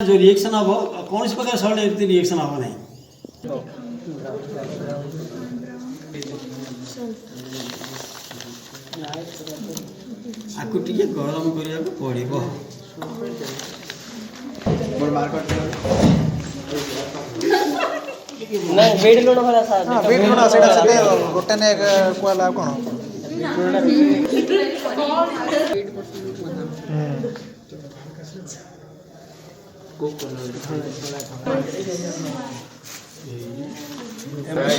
जो रिएक्शन हम कौन प्रकार सड़े रिएक्शन हम नहीं आपको टिके गरम करिया को पड़िबो नहीं बेड लोड वाला सा हां बेड लोड सेटा सेटे गोटे ने कोला कोन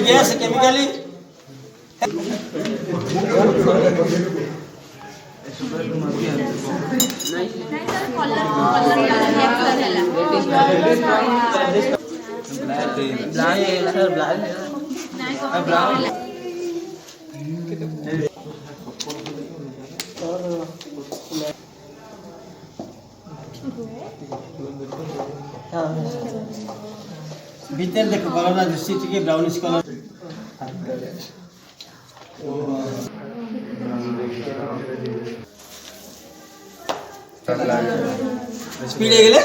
गैस केमिकली भीतर देखो कलर दृष्टि टिके ब्राउनिश कलर स्पीड है गेले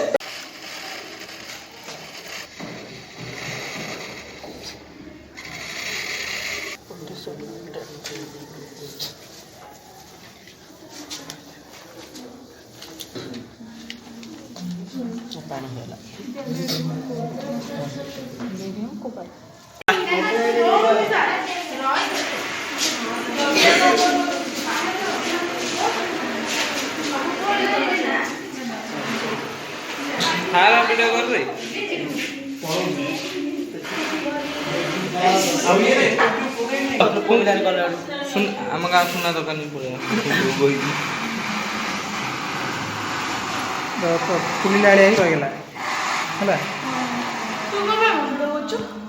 पानी होला खाना वीडियो कर रही अब ये रे सुन आम गाँव सुना दुकान फुली लाड़े ही रह गेला हला तू कब बोलছো